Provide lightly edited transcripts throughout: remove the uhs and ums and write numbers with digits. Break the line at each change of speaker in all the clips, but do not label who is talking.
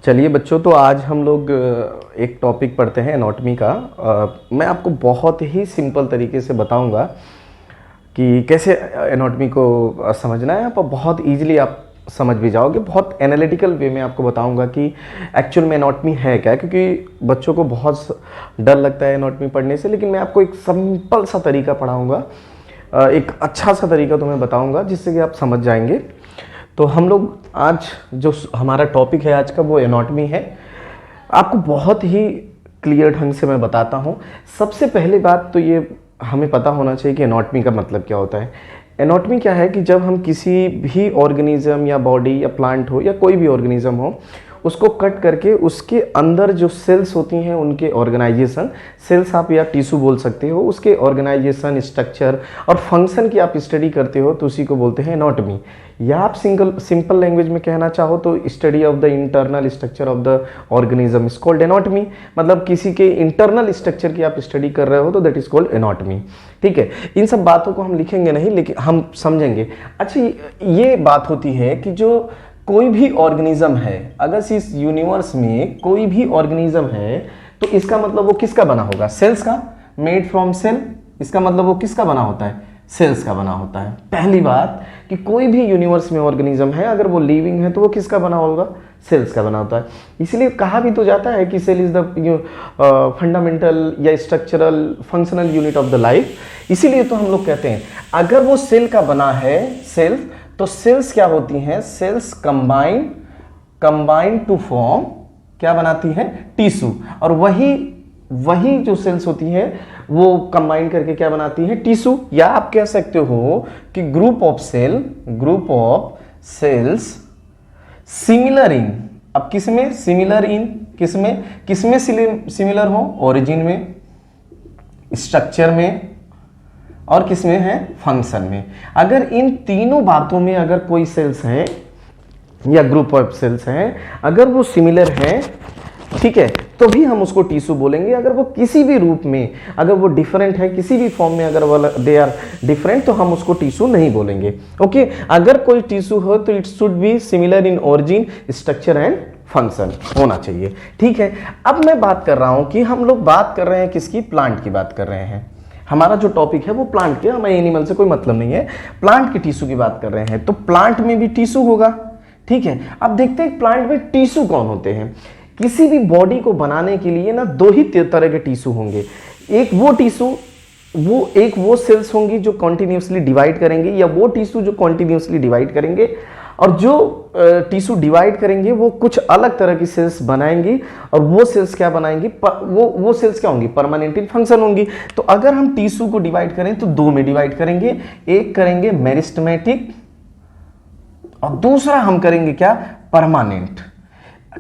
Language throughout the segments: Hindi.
चलिए बच्चों, तो आज हम लोग एक टॉपिक पढ़ते हैं एनाटॉमी का। मैं आपको बहुत ही सिंपल तरीके से बताऊंगा कि कैसे एनाटॉमी को समझना है। आप बहुत इजीली आप समझ भी जाओगे। बहुत एनालिटिकल वे में आपको बताऊंगा कि एक्चुअल में एनाटॉमी है क्या, क्योंकि बच्चों को बहुत डर लगता है एनाटॉमी पढ़ने से। लेकिन मैं आपको एक सिंपल सा तरीका पढ़ाऊँगा, एक अच्छा सा तरीका तुम्हें बताऊँगा जिससे कि आप समझ जाएंगे। तो हम लोग आज जो हमारा टॉपिक है आज का वो एनाटॉमी है। आपको बहुत ही क्लियर ढंग से मैं बताता हूँ। सबसे पहले बात तो ये हमें पता होना चाहिए कि एनाटॉमी का मतलब क्या होता है। एनाटॉमी क्या है कि जब हम किसी भी ऑर्गेनिज्म या बॉडी या प्लांट हो या कोई भी ऑर्गेनिज्म हो, उसको कट करके उसके अंदर जो सेल्स होती हैं उनके ऑर्गेनाइजेशन, सेल्स आप या टिश्यू बोल सकते हो, उसके ऑर्गेनाइजेशन, स्ट्रक्चर और फंक्शन की आप स्टडी करते हो तो उसी को बोलते हैं एनाटॉमी। या आप सिंपल लैंग्वेज में कहना चाहो तो study of the internal structure of the organism is called anatomy. मतलब किसी के इंटरनल स्ट्रक्चर की आप स्टडी कर रहे हो तो दैट इज कॉल्ड एनाटॉमी। ठीक है, इन सब बातों को हम लिखेंगे नहीं, लेकिन हम समझेंगे। अच्छा, ये बात होती है कि जो कोई भी ऑर्गेनिज्म है, अगर इस यूनिवर्स में कोई भी ऑर्गेनिज्म है तो इसका मतलब वो किसका बना होगा? सेल्स का। मेड फ्रॉम सेल, इसका मतलब वो किसका बना होता है? सेल्स का बना होता है। पहली बात कि कोई भी यूनिवर्स में ऑर्गेनिज्म है, अगर वो लिविंग है तो वो किसका बना होगा? सेल्स का बना होता है। इसलिए कहा भी तो जाता है कि सेल इज द फंडामेंटल या structural functional unit of the life. इसीलिए तो हम लोग कहते हैं अगर वो सेल का बना है, सेल, तो सेल्स क्या होती हैं? सेल्स कंबाइन टू फॉर्म क्या बनाती हैं? टिश्यू। और वही जो सेल्स होती हैं वो कंबाइन करके क्या बनाती हैं? टिश्यू। या आप कह सकते हो कि group of cells similar in, अब किसमें सिमिलर इन, किसमें सिमिलर हो? ओरिजिन में, स्ट्रक्चर में और किसमें है? फंक्शन में। अगर इन तीनों बातों में अगर कोई सेल्स हैं या ग्रुप ऑफ सेल्स हैं, अगर वो सिमिलर हैं, ठीक है, तो भी हम उसको टिश्यू बोलेंगे। अगर वो किसी भी रूप में, अगर वो डिफरेंट है किसी भी फॉर्म में, अगर वो दे आर डिफरेंट, तो हम उसको टिश्यू नहीं बोलेंगे। ओके, अगर कोई टिश्यू हो तो it should be similar in origin, structure and function होना चाहिए। ठीक है, अब मैं बात कर रहा हूं कि हम लोग बात कर रहे हैं किसकी? प्लांट की बात कर रहे हैं। हमारा जो टॉपिक है वो प्लांट के, हमें एनिमल से कोई मतलब नहीं है, प्लांट के टिश्यू की बात कर रहे हैं। तो प्लांट में भी टिश्यू होगा। ठीक है, अब देखते हैं प्लांट में टिश्यू कौन होते हैं। किसी भी बॉडी को बनाने के लिए ना दो ही तरह के टिश्यू होंगे। एक वो टिश्यू, वो सेल्स होंगी जो कॉन्टिन्यूसली डिवाइड करेंगे, या वो टिश्यू जो कॉन्टिन्यूसली डिवाइड करेंगे। और जो टिश्यू डिवाइड करेंगे वो कुछ अलग तरह की सेल्स बनाएंगी। और वो सेल्स क्या बनाएंगी? वो सेल्स क्या होंगी? परमानेंट इन फंक्शन होंगी। तो अगर हम टिश्यू को डिवाइड करें तो दो में डिवाइड करेंगे। एक करेंगे मेरिस्टेमेटिक और दूसरा हम करेंगे क्या? परमानेंट।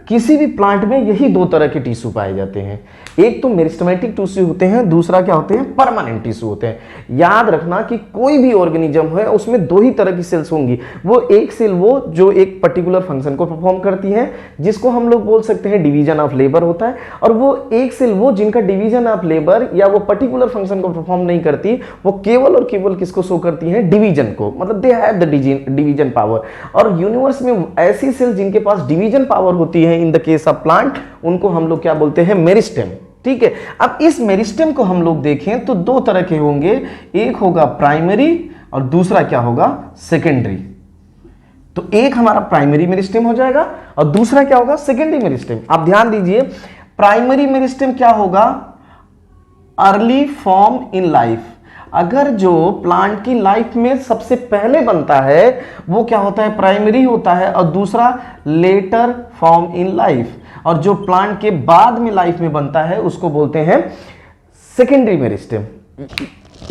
किसी भी प्लांट में यही दो तरह के टिश्यू पाए जाते हैं। एक तो मेरिस्टेमेटिक टिश्यू होते हैं, दूसरा क्या होते हैं? परमानेंट टिश्यू होते हैं। याद रखना कि कोई भी ऑर्गेनिज्म है उसमें दो ही तरह की सेल्स होंगी। वो एक सेल वो जो एक पर्टिकुलर फंक्शन को परफॉर्म करती है, जिसको हम लोग बोल सकते हैं डिवीजन ऑफ लेबर होता है। और वो एक सेल वो जिनका डिवीजन ऑफ लेबर या वो पर्टिकुलर फंक्शन को परफॉर्म नहीं करती, वो केवल और केवल किसको शो करती है? डिवीजन को। मतलब they have the division power. और यूनिवर्स में ऐसी सेल जिनके पास डिवीजन पावर होती है, in the case of plant, उनको हम लोग क्या बोलते हैं? मेरिस्टेम। ठीक है, अब इस मेरिस्टेम को हम लोग देखें तो दो तरह के होंगे। एक होगा प्राइमरी और दूसरा क्या होगा? सेकेंडरी। तो एक हमारा प्राइमरी मेरिस्टेम हो जाएगा और दूसरा क्या होगा? Secondary meristem. आप ध्यान दीजिए, प्राइमरी मेरिस्टेम क्या होगा? Early form in life. अगर जो प्लांट की लाइफ में सबसे पहले बनता है वो क्या होता है? प्राइमरी होता है। और दूसरा लेटर फॉर्म इन लाइफ। और जो प्लांट के बाद में लाइफ में बनता है उसको बोलते हैं सेकेंडरी मेरिस्टेम।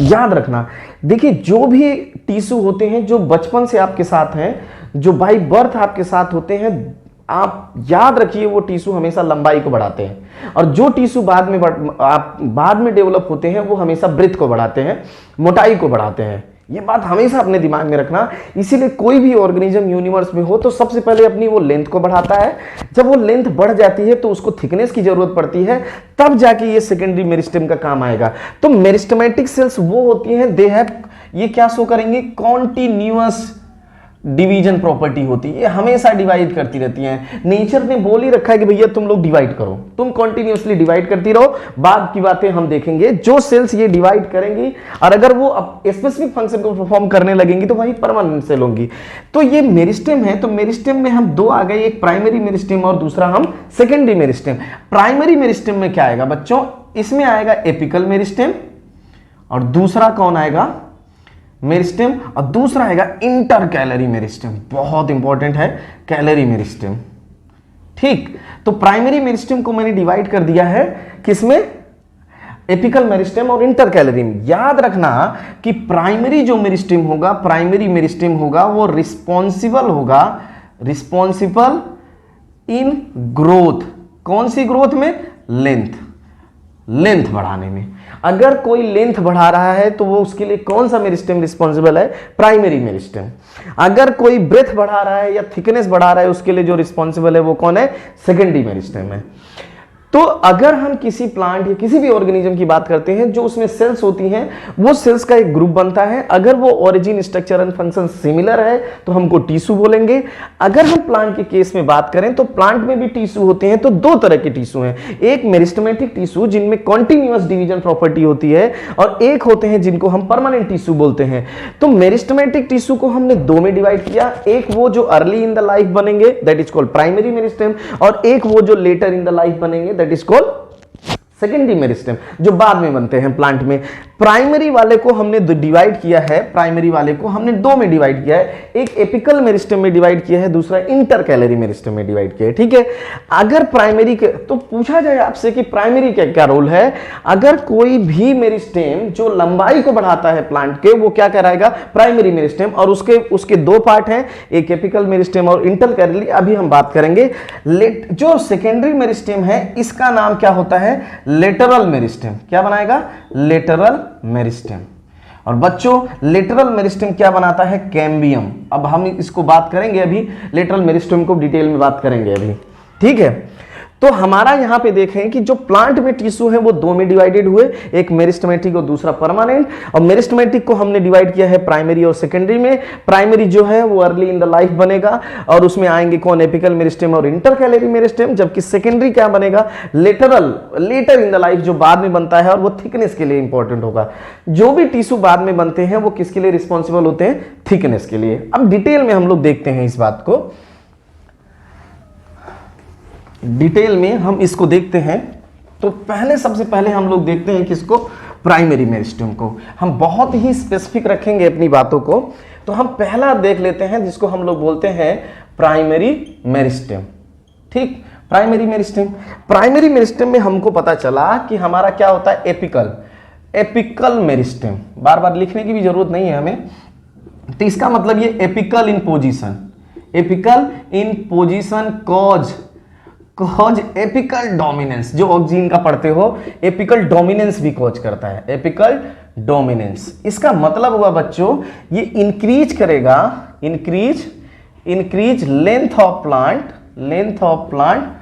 याद रखना, देखिए जो भी टिश्यू होते हैं जो बचपन से आपके साथ हैं, जो बाय बर्थ आपके साथ होते हैं, आप याद रखिए वो टिश्यू हमेशा लंबाई को बढ़ाते हैं। और जो टिश्यू बाद में डेवलप होते हैं वो हमेशा ब्रेथ को बढ़ाते हैं, मोटाई को बढ़ाते हैं। ये बात हमेशा अपने दिमाग में रखना। इसीलिए कोई भी ऑर्गेनिज्म यूनिवर्स में हो तो सबसे पहले अपनी वो लेंथ को बढ़ाता है। जब वो लेंथ बढ़ जाती है तो उसको थिकनेस की जरूरत पड़ती है, तब जाके ये सेकेंडरी मेरिस्टेम का काम आएगा। तो मेरिस्टेमेटिक सेल्स वो होती हैं, दे हैव, ये क्या शो करेंगे? कॉन्टिन्यूअस डिवीजन प्रॉपर्टी होती है, ये हमेशा डिवाइड करती रहती हैं। नेचर ने बोल ही रखा है कि भैया तुम लोग डिवाइड करो, तुम कॉन्टिन्यूसली डिवाइड करती रहो, बाद की बातें हम देखेंगे। जो सेल्स ये डिवाइड करेंगी और अगर वो स्पेसिफिक फंक्शन को परफॉर्म करने लगेंगी तो वही परमानेंट सेल होंगी। तो ये मेरिस्टेम है, तो मेरिस्टेम में हम दो आ गए, एक प्राइमरी मेरिस्टेम और दूसरा हम सेकेंडरी मेरिस्टेम। प्राइमरी मेरिस्टेम में क्या आएगा बच्चों, इसमें आएगा एपिकल मेरिस्टेम और दूसरा कौन आएगा, मेरिस्टेम, और दूसरा आएगा इंटर कैलरी मेरिस्टेम, बहुत इंपॉर्टेंट है कैलरी मेरिस्टेम। ठीक, तो प्राइमरी मेरिस्टेम को मैंने डिवाइड कर दिया है किसमें, एपिकल मेरिस्टेम और इंटर कैलरी में। याद रखना कि प्राइमरी जो मेरिस्टेम होगा, प्राइमरी मेरिस्टेम होगा वो रिस्पॉन्सिबल होगा, रिस्पॉन्सिबल इन ग्रोथ, कौन सी ग्रोथ में, लेंथ, लेंथ बढ़ाने में। अगर कोई लेंथ बढ़ा रहा है तो वो उसके लिए कौन सा मेरिस्टेम रिस्पॉन्सिबल है, प्राइमरी मेरिस्टेम। अगर कोई ब्रेथ बढ़ा रहा है या थिकनेस बढ़ा रहा है उसके लिए जो रिस्पॉन्सिबल है वो कौन है, सेकेंडरी मेरिस्टेम है। तो अगर हम किसी प्लांट या किसी भी ऑर्गेनिज्म की बात करते हैं जो उसमें सेल्स होती हैं, वो सेल्स का एक ग्रुप बनता है। अगर वो origin, structure and function similar है तो हमको टिश्यू बोलेंगे। अगर हम प्लांट के केस में बात करें तो प्लांट में भी टिश्यू होते हैं, तो दो तरह के टिश्यू हैं, एक मेरिस्टेमेटिक टिश्यू जिनमें कॉन्टिन्यूअस डिवीजन प्रॉपर्टी होती है और एक होते हैं जिनको हम परमानेंट टिश्यू बोलते हैं। तो मेरिस्टेमेटिक टिश्यू को हमने दो में डिवाइड किया, एक वो जो अर्ली इन द लाइफ बनेंगे that is called primary meristem, और एक वो जो लेटर इन द लाइफ बनेंगे that is called secondary meristem, जो बाद में बनते हैं प्लांट में। प्राइमरी वाले को हमने डिवाइड किया है, प्राइमरी वाले को हमने दो में डिवाइड किया है, एक एपिकल मेरिस्टेम में डिवाइड किया है, दूसरा इंटर कैलरी मेरिस्टेम में डिवाइड किया है। ठीक है, अगर प्राइमरी के तो पूछा जाए आपसे कि प्राइमरी का क्या रोल है। अगर कोई भी मेरिस्टेम जो लंबाई को बढ़ाता है प्लांट के, वो क्या कहलाएगा, प्राइमरी मेरिस्टेम, और उसके दो पार्ट हैं, एक एपिकल मेरिस्टेम और इंटर कैलरी, अभी हम बात करेंगे। जो सेकेंडरी मेरिस्टेम है इसका नाम क्या होता है, लेटरल मेरिस्टेम। क्या बनाएगा, लेटरल मेरिस्टेम। और बच्चों लेटरल मेरिस्टेम क्या बनाता है, कैम्बियम। अब हम इसको बात करेंगे, अभी लेटरल मेरिस्टेम को डिटेल में बात करेंगे अभी। ठीक है, तो हमारा यहां पे देखें कि जो प्लांट में टिश्यू है वो दो में डिवाइडेड हुए, एक मेरिस्टेमेटिक और दूसरा परमानेंट। और मेरिस्टेमेटिक को हमने डिवाइड किया है प्राइमरी और सेकेंडरी में। प्राइमरी जो है वो अर्ली इन द लाइफ बनेगा और उसमें आएंगे कौन, एपिकल मेरिस्टेम और इंटर कैलरी मेरिस्टेम। जबकि सेकेंडरी क्या बनेगा, lateral, later in the life, जो बाद में बनता है और वो थिकनेस के लिए इंपॉर्टेंट होगा। जो भी टिश्यू बाद में बनते हैं वो किसके लिए रिस्पॉन्सिबल होते हैं, थिकनेस के लिए। अब डिटेल में हम लोग देखते हैं इस बात को, डिटेल में हम इसको देखते हैं। तो सबसे पहले हम लोग देखते हैं किसको, प्राइमरी मेरिस्टेम को। हम बहुत ही स्पेसिफिक रखेंगे अपनी बातों को। तो हम पहला देख लेते हैं जिसको हम लोग बोलते हैं प्राइमरी मेरिस्टेम। ठीक, प्राइमरी मेरिस्टेम। प्राइमरी मेरिस्टेम में हमको पता चला कि हमारा क्या होता है, एपिकल, एपिकल मेरिस्टेम। बार बार लिखने की भी जरूरत नहीं है हमें। तो इसका मतलब ये एपिकल इन पोजीशन, एपिकल इन पोजीशन कॉज एपिकल डोमिनेंस। जो ऑक्सीजन का पढ़ते हो, एपिकल डोमिनेंस भी कॉज करता है, एपिकल डोमिनेंस। इसका मतलब हुआ बच्चों ये इंक्रीज करेगा, increase length of plant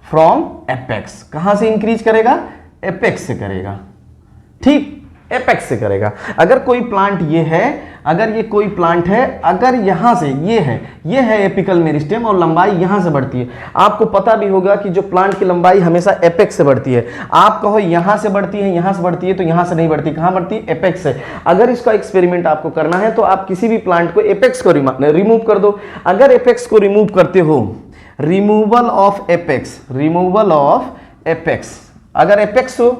from apex. कहां से इंक्रीज करेगा, एपेक्स से करेगा। ठीक, एपेक्स से करेगा। अगर कोई प्लांट ये है, अगर ये कोई प्लांट है, अगर यहां से ये है एपिकल मेरिस्टेम और लंबाई यहां से बढ़ती है। आपको पता भी होगा कि जो प्लांट की लंबाई हमेशा एपेक्स से बढ़ती है। आप कहो यहां से बढ़ती है, यहां से बढ़ती है, तो यहां से नहीं बढ़ती, कहां बढ़ती है, एपेक्स से। अगर इसका एक्सपेरिमेंट आपको करना है तो आप किसी भी प्लांट को एपेक्स को रिमूव कर दो। अगर एपेक्स को रिमूव करते हो, रिमूवल ऑफ एपेक्स, अगर एपेक्स हो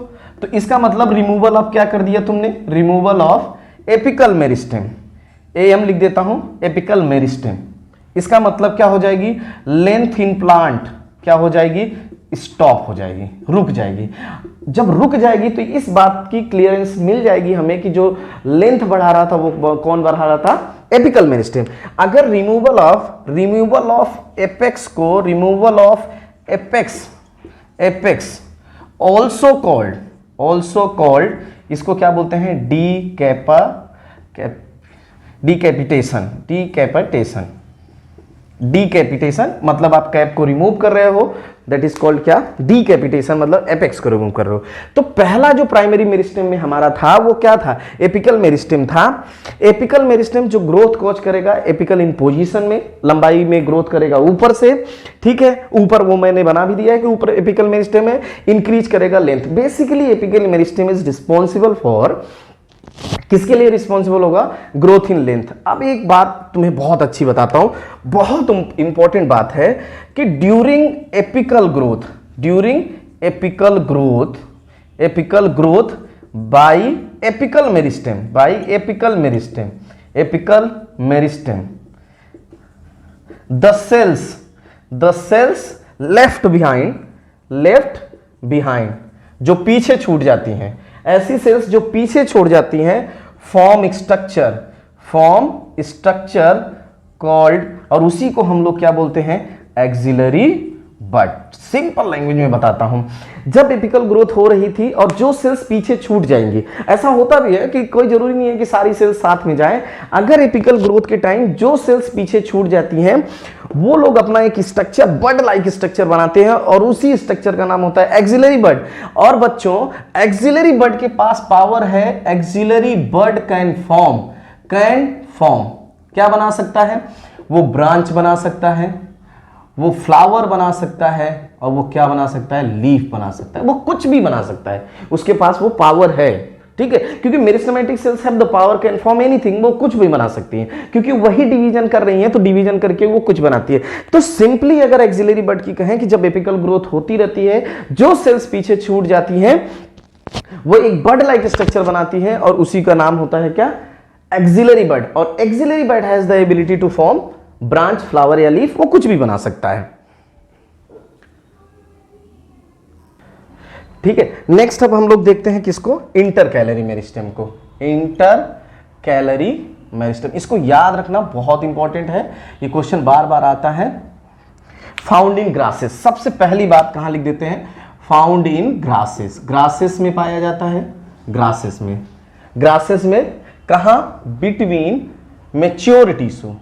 तो इसका मतलब रिमूवल ऑफ क्या कर दिया तुमने, removal of apical meristem. M लिख देता हूं, एपिकल मेरिस्टेम। इसका मतलब क्या हो जाएगी, लेंथ इन प्लांट क्या हो जाएगी, स्टॉप हो जाएगी, रुक जाएगी। जब रुक जाएगी तो इस बात की क्लियरेंस मिल जाएगी हमें कि जो लेंथ बढ़ा रहा था वो कौन बढ़ा रहा था, एपिकल मेरिस्टेम। अगर रिमूवल ऑफ एपेक्स को, removal of apex also called, इसको क्या बोलते हैं, डीकैपिटेशन। मतलब आप कैप को रिमूव कर रहे हो, दैट इज कॉल्ड क्या, डीकैपिटेशन, मतलब एपेक्स को रिमूव कर रहे हो। तो पहला जो प्राइमरी मेरिस्टेम में हमारा था वो क्या था, एपिकल मेरिस्टेम था। एपिकल मेरिस्टेम जो ग्रोथ कॉज करेगा एपिकल इन पोजीशन में, लंबाई में ग्रोथ करेगा ऊपर से, ठीक है, ऊपर वो मैंने बना भी दिया है कि ऊपर एपिकल मेरिस्टेम है, इंक्रीज करेगा length. Basically apical meristem is responsible for, किसके लिए रिस्पॉन्सिबल होगा, ग्रोथ इन लेंथ। अब एक बात तुम्हें बहुत अच्छी बताता हूं, बहुत इंपॉर्टेंट बात है कि during apical growth by apical meristem the cells left behind जो पीछे छूट जाती हैं, ऐसी सेल्स जो पीछे छोड़ जाती हैं, फॉर्म स्ट्रक्चर कॉल्ड, और उसी को हम लोग क्या बोलते हैं, एक्सिलरी बड। सिंपल लैंग्वेज में बताता हूं, जब एपिकल ग्रोथ हो रही थी और जो सेल्स पीछे छूट जाएंगी, ऐसा होता भी है कि कोई जरूरी नहीं है कि सारी सेल्स साथ में जाएं, अगर एपिकल ग्रोथ के टाइम जो सेल्स पीछे छूट जाती हैं वो लोग अपना एक स्ट्रक्चर, बड लाइक स्ट्रक्चर बनाते हैं और उसी स्ट्रक्चर का नाम होता है एक्सिलरी बड। और बच्चों एक्सिलरी बड के पास पावर है, एक्सिलरी बड कैन फॉर्म क्या बना सकता है, वो ब्रांच बना सकता है, वो फ्लावर बना सकता है, और वो क्या बना सकता है, लीफ बना सकता है, वो कुछ भी बना सकता है, उसके पास वो पावर है, ठीक है, क्योंकि meristematic cells have the power can form anything, वो कुछ भी बना सकती हैं, क्योंकि वही डिवीजन कर रही हैं तो डिवीजन करके वो कुछ बनाती है। तो सिंपली अगर एक्सिलरी बड की कहें कि जब एपिकल ग्रोथ होती रहती है, जो सेल्स पीछे छूट जाती हैं वो एक बड लाइक स्ट्रक्चर बनाती है और उसी का नाम होता है क्या, एक्सिलरी बड। और axillary bud has the ability to form branch, flower या लीफ, वो कुछ भी बना सकता है, ठीक है। नेक्स्ट अब हम लोग देखते हैं किसको, इंटरकैलरी मेरिस्टेम को। इंटरकैलरी मेरिस्टेम, इसको याद रखना बहुत इंपॉर्टेंट है, ये क्वेश्चन बार बार आता है। फाउंड इन ग्रासेस, सबसे पहली बात कहां लिख देते हैं, फाउंड इन ग्रासेस, ग्रासेस में पाया जाता है, ग्रासेस में कहां, बिटवीन मैच्योर टिश्यू।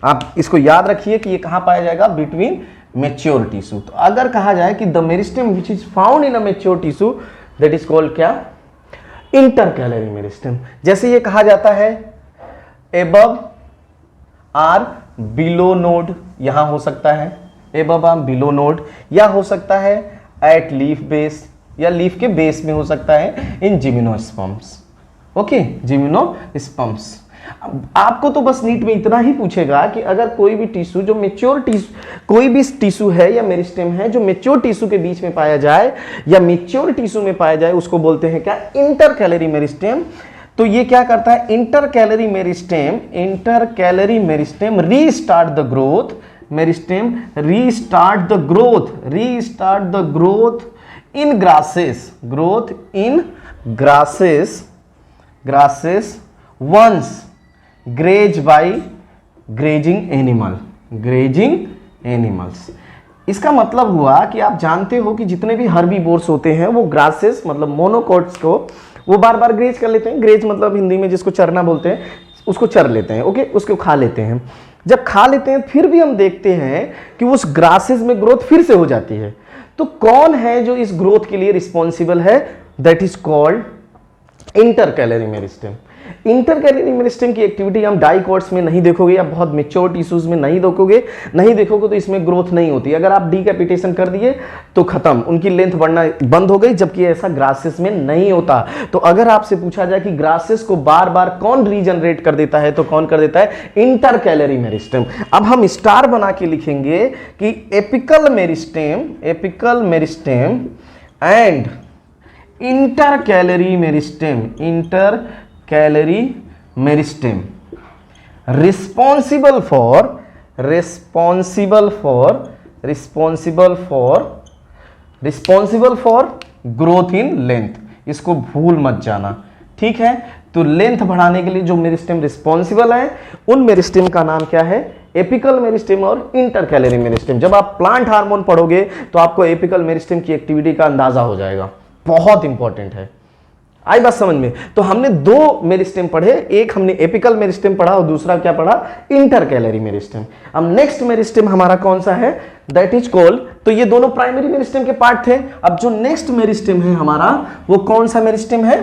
आप इसको याद रखिए कि ये कहां पाया जाएगा, बिटवीन मैच्योर टिश्यू। तो अगर कहा जाए कि the meristem which is found in a mature tissue that is called क्या, इंटरकैलरी मेरिस्टेम। जैसे ये कहा जाता है एबव आर बिलो नोड, यहां हो सकता है एबव आर बिलो नोड, या हो सकता है एट लीफ बेस, या लीफ के बेस में हो सकता है इन जिम्नोस्पर्म्स, ओके, जिम्नोस्पर्म्स। आपको तो बस नीट में इतना ही पूछेगा कि अगर कोई भी टिश्यू जो मैच्योर टिश्यू, कोई भी टिश्यू है या मेरिस्टेम है जो मैच्योर टिश्यू के बीच में पाया जाए या मैच्योर टिश्यू में पाया जाए, उसको बोलते हैं क्या, इंटरकैलरी मेरिस्टेम। तो ये क्या करता है, intercalary meristem restart the growth, meristem restart the growth in grasses once grazed by grazing animals। इसका मतलब हुआ कि आप जानते हो कि जितने भी हर्बीवोर्स होते हैं वो ग्रासेस मतलब मोनोकोट्स को वो बार बार ग्रेज कर लेते हैं। ग्रेज मतलब हिंदी में जिसको चरना बोलते हैं, उसको चर लेते हैं, ओके, उसको खा लेते हैं। जब खा लेते हैं फिर भी हम देखते हैं कि उस ग्रासेस में ग्रोथ फिर से हो जाती है। तो कौन है जो इस ग्रोथ के लिए रिस्पॉन्सिबल है, that is called intercalary meristem. Intercalary meristem की एक्टिविटी हम डाइकोट्स में नहीं देखोगे या बहुत मैच्योर टिश्यूज में नहीं देखोगे तो इसमें ग्रोथ नहीं होती। अगर आप डीकैपिटेशन कर दिए तो खत्म, उनकी लेंथ बढ़ना बंद हो गई, जबकि ऐसा ग्रासेस में नहीं होता। तो अगर आपसे पूछा जाए कि ग्रासेस को बार बार कौन रीजनरेट कर देता है, तो कौन कर देता है, इंटरकैलरी मेरिस्टेम। अब हम स्टार बना के लिखेंगे कि apical meristem and intercalary meristem responsible for growth in length। इसको भूल मत जाना, ठीक है। तो लेंथ बढ़ाने के लिए जो मेरिस्टेम रिस्पॉन्सिबल है उन मेरिस्टेम का नाम क्या है, एपिकल मेरिस्टेम और इंटरकैलरी मेरिस्टेम। जब आप प्लांट हार्मोन पढ़ोगे तो आपको एपिकल मेरिस्टेम की एक्टिविटी का अंदाजा हो जाएगा, बहुत इंपॉर्टेंट है। आई बात समझ में? तो हमने दो मेरिस्टेम पढ़े, एक हमने एपिकल मेरिस्टेम पढ़ा और दूसरा क्या पढ़ा, इंटरकैलरी मेरिस्टेम। अब नेक्स्ट मेरिस्टेम हमारा कौन सा है, दैट इज कॉल्ड, तो ये दोनों प्राइमरी मेरिस्टेम के पार्ट थे। अब जो नेक्स्ट मेरिस्टेम है हमारा वो कौन सा मेरिस्टेम है,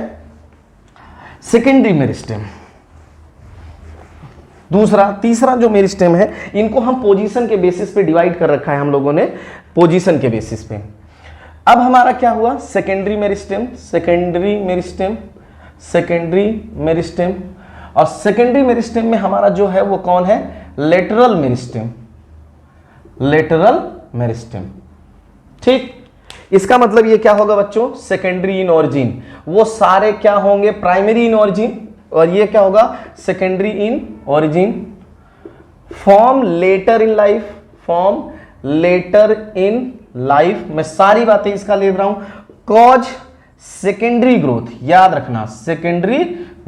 सेकेंडरी मेरिस्टेम। दूसरा तीसरा जो मेरिस्टेम है, इनको हम पोजीशन के बेसिस पे डिवाइड कर रखा है हम लोगों ने, पोजीशन के बेसिस पे। अब हमारा क्या हुआ, secondary meristem, secondary meristem, secondary meristem, और सेकेंडरी मेरिस्टेम में हमारा जो है वो कौन है, लेटरल मेरिस्टेम, लेटरल मेरिस्टेम। ठीक, इसका मतलब ये क्या होगा बच्चों, सेकेंडरी इन ऑरिजिन, वो सारे क्या होंगे, प्राइमरी इन ऑरिजिन, और ये क्या होगा, secondary in origin, form later in life, form later in life. मैं सारी बातें इसका ले रहा हूं, कॉज सेकेंडरी ग्रोथ, याद रखना सेकेंडरी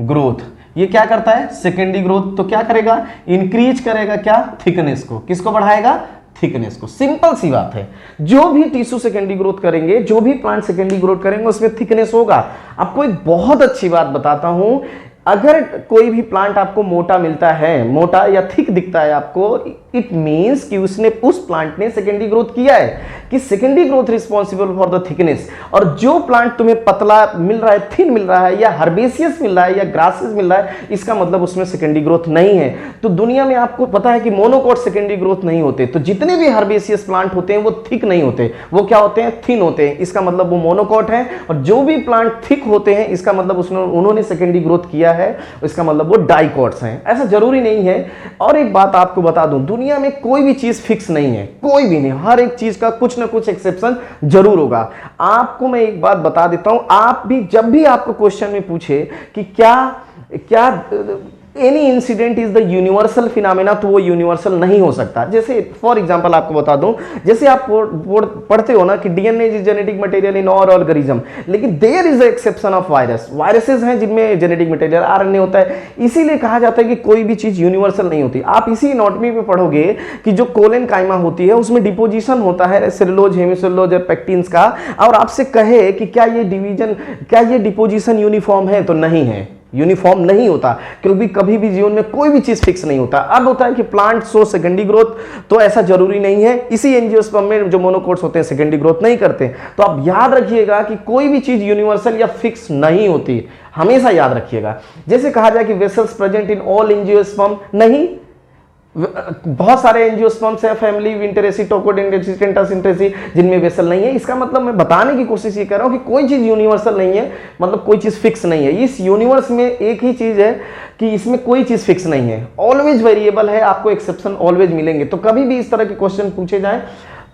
ग्रोथ, ये क्या करता है, सेकेंडरी ग्रोथ, तो क्या करेगा, इंक्रीज करेगा क्या, थिकनेस को, किसको बढ़ाएगा, थिकनेस को। सिंपल सी बात है, जो भी टिश्यू सेकेंडरी ग्रोथ करेंगे, जो भी प्लांट सेकेंडरी ग्रोथ करेंगे उसमें थिकनेस होगा। आपको एक बहुत अच्छी बात बताता हूं, अगर कोई भी प्लांट आपको मोटा मिलता है, मोटा या थिक दिखता है आपको, इट मींस कि उसने, उस प्लांट ने सेकेंडरी ग्रोथ किया है, कि secondary growth responsible for the thickness. और जो प्लांट तुम्हें पतला मिल रहा है, थिन मिल रहा है, या हर्बेसियस मिल रहा है, या ग्रासेस मिल रहा है, इसका मतलब उसमें सेकेंडरी ग्रोथ नहीं है। तो दुनिया में आपको पता है कि मोनोकॉट सेकेंडरी ग्रोथ नहीं होते, तो जितने भी हर्बेसियस प्लांट होते हैं वो थिक नहीं होते, वो क्या होते हैं, थिन होते हैं, इसका मतलब वो मोनोकॉट है। और जो भी प्लांट थिक होते हैं, इसका मतलब उन्होंने सेकेंडरी ग्रोथ किया है, इसका मतलब वो डाइकॉट्स हैं। ऐसा जरूरी नहीं है। और एक बात आपको बता दूं, दुनिया में कोई भी चीज फिक्स नहीं है, कोई भी नहीं, हर एक चीज का कुछ ना कुछ एक्सेप्शन जरूर होगा। आपको मैं एक बात बता देता हूं, आप भी जब भी आपको क्वेश्चन में पूछे कि क्या any incident is the universal phenomena, तो वो यूनिवर्सल नहीं हो सकता। जैसे फॉर एग्जांपल आपको बता दूं, जैसे आप पढ़ते हो ना कि DNA is genetic material in all organism, लेकिन there is exception of virus, viruses हैं जिनमें जेनेटिक मटेरियल आरएनए होता है, इसीलिए कहा जाता है कि कोई भी चीज यूनिवर्सल नहीं होती। आप इसी एनाटॉमी में पढ़ोगे कि जो कोलन काइमा होती है उसमें डिपोजिशन होता है सेलुलोज, हेमिसेलुलोज और पेक्टिन्स का, और आपसे कहे कि क्या ये डिपोजिशन यूनिफॉर्म है, तो नहीं है, यूनिफॉर्म नहीं होता, क्योंकि कभी भी जीवन में कोई भी चीज फिक्स नहीं होता। अब होता है कि प्लांट शो सेकेंडरी ग्रोथ, तो ऐसा जरूरी नहीं है। इसी एंजियोस्पर्म में जो मोनोकोट्स होते हैं सेकेंडरी ग्रोथ नहीं करते। तो आप याद रखिएगा कि कोई भी चीज यूनिवर्सल या फिक्स नहीं होती, हमेशा याद रखिएगा। जैसे कहा जाए कि vessels present in all angiosperm, नहीं, बहुत सारे एंजियोस्पर्म्स हैं, फैमिली विंटेरेसी, टोकोडेंड्रेसी, टेंटासिंटेसी, जिनमें वेसल नहीं है। इसका मतलब मैं बताने की कोशिश ये कर रहा हूं कि कोई चीज यूनिवर्सल नहीं है, मतलब कोई चीज फिक्स नहीं है। इस यूनिवर्स में एक ही चीज है कि इसमें कोई चीज फिक्स नहीं है, ऑलवेज वेरिएबल है, आपको एक्सेप्शन ऑलवेज मिलेंगे। तो कभी भी इस तरह के क्वेश्चन पूछे जाए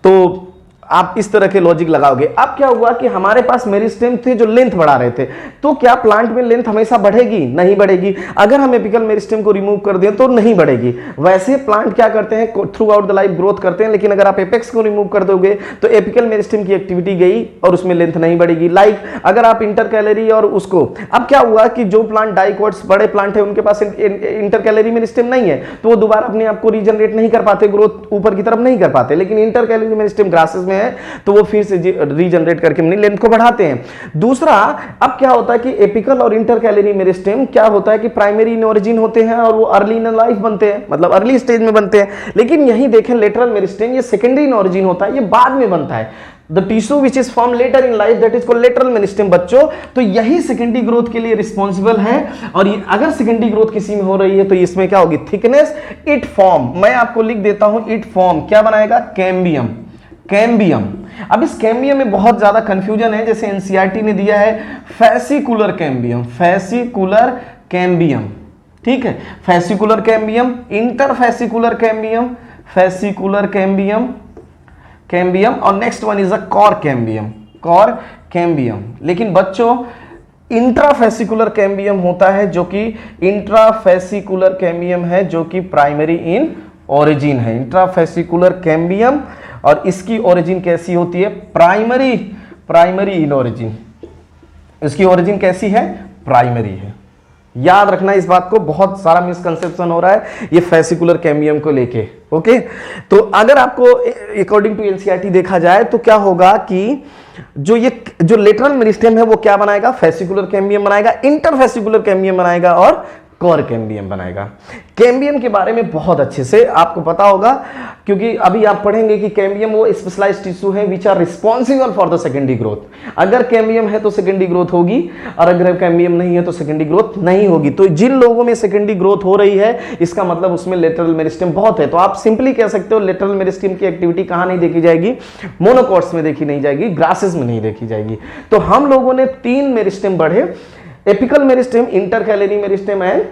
तो आप इस तरह के लॉजिक लगाओगे। अब क्या हुआ कि हमारे पास मेरिस्टेम थे जो लेंथ बढ़ा रहे थे, तो क्या प्लांट में लेंथ हमेशा बढ़ेगी? नहीं बढ़ेगी। अगर हम एपिकल मेरिस्टेम को रिमूव कर दें तो नहीं बढ़ेगी। वैसे प्लांट क्या करते हैं, through out the life growth करते हैं, लेकिन अगर आप एपेक्स को रिमूव कर दोगे तो एपिकल मेरिस्टेम की एक्टिविटी गई और उसमें लेंथ नहीं बढ़ेगी। लाइक अगर आप इंटरकैलरी और उसको, अब क्या हुआ कि जो प्लांट डाइकोट्स बड़े प्लांट है उनके पास इंटरकैलरी मेरिस्टेम नहीं है, तो वो दोबारा अपने आप को रीजनरेट नहीं कर पाते, ग्रोथ ऊपर की तरफ नहीं कर पाते। लेकिन इंटरकैलरी मेरिस्टेम ग्रासेस में है तो वो फिर से रीजनरेट करके अपनी लेंथ को बढ़ाते हैं। दूसरा, अब क्या होता है कि एपिकल और इंटरकैलरी मेरिस्टेम क्या होता है कि प्राइमरी इन ऑरिजिन होते हैं और वो अर्ली इन लाइफ बनते हैं, मतलब अर्ली स्टेज में बनते हैं। लेकिन यही देखें लेटरल मेरिस्टेम, ये सेकेंडरी इन ऑरिजिन होता है, ये बाद में बनता है। The tissue which is form later in life that is called lateral meristem. बच्चों, तो यही सेकेंडरी ग्रोथ के लिए रिस्पॉन्सिबल है। और अगर सेकेंडरी ग्रोथ किसी में हो रही है तो इसमें क्या होगी, थिकनेस, इट फॉर्म, मैं आपको लिख देता हूं, इट फॉर्म क्या बनाएगा, कैम्बियम। कैम्बियम, अब इस कैम्बियम में बहुत ज्यादा कंफ्यूजन है। जैसे एनसीईआरटी ने दिया है फैसिकुलर कैम्बियम, फैसिकुलर कैम्बियम, ठीक है, fascicular cambium, interfascicular cambium, fascicular cambium, cambium, और next one is a cork cambium, cork cambium. लेकिन बच्चों इंट्राफैसिकुलर कैम्बियम होता है, जो कि इंट्राफैसिकुलर कैम्बियम है, जो कि प्राइमरी इन ओरिजिन है, इंट्राफैसिकुलर कैम्बियम। और इसकी ओरिजिन कैसी होती है, प्राइमरी इन ओरिजिन। इसकी ओरिजिन कैसी है, प्राइमरी है, याद रखना इस बात को, बहुत सारा मिसकंसेप्शन हो रहा है ये फेसिकुलर कैम्बियम को लेके। ओके, तो अगर आपको अकॉर्डिंग टू एनसीईआरटी देखा जाए तो क्या होगा कि जो लेटरल मेरिस्टेम है वो क्या बनाएगा, फेसिकुलर कैम्बियम बनाएगा, इंटरफेसिकुलर कैम्बियम बनाएगा और कोर कैम्बियम बनाएगा। कैम्बियम के बारे में बहुत अच्छे से आपको पता होगा, क्योंकि अभी आप पढ़ेंगे कि कैम्बियम वो स्पेशलाइज्ड टिश्यू है which are responsible for the secondary growth. अगर कैम्बियम है तो सेकेंडरी ग्रोथ होगी, और अगर कैम्बियम नहीं है तो सेकेंडरी ग्रोथ नहीं होगी। तो जिन लोगों में सेकेंडरी ग्रोथ हो रही है इसका मतलब उसमें लेटरल मेरिस्टेम बहुत है। तो आप सिंपली कह सकते हो लेटरल मेरिस्टेम की एक्टिविटी कहां नहीं देखी जाएगी, मोनोकॉट्स में देखी नहीं जाएगी, ग्रासेस में नहीं देखी जाएगी। तो हम लोगों ने 3 मेरिस्टेम पढ़े, apical meristem, intercalary meristem and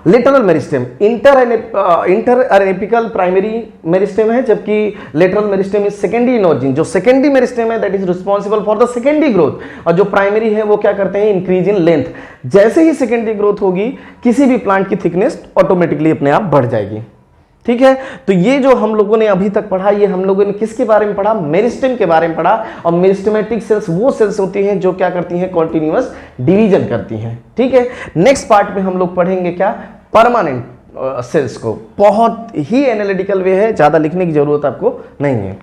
lateral meristem. Inter apical primary meristem है, जबकि lateral meristem is secondary in origin. जो सेकेंडरी मेरिस्टेम है that is responsible for the secondary growth, और जो प्राइमरी है वो क्या करते हैं, इंक्रीज इन लेंथ। जैसे ही सेकेंडरी ग्रोथ होगी किसी भी प्लांट की थिकनेस ऑटोमेटिकली अपने आप बढ़ जाएगी। ठीक है, तो ये जो हम लोगों ने अभी तक पढ़ा, ये हम लोगों ने किसके बारे में पढ़ा, मेरिस्टेम के बारे में पढ़ा। और मेरिस्टेमेटिक सेल्स वो सेल्स होती हैं जो क्या करती हैं, कॉन्टिन्यूअस डिवीजन करती हैं। ठीक है, नेक्स्ट पार्ट में हम लोग पढ़ेंगे क्या, परमानेंट सेल्स को। बहुत ही एनालिटिकल वे है, ज्यादा लिखने की जरूरत आपको नहीं है।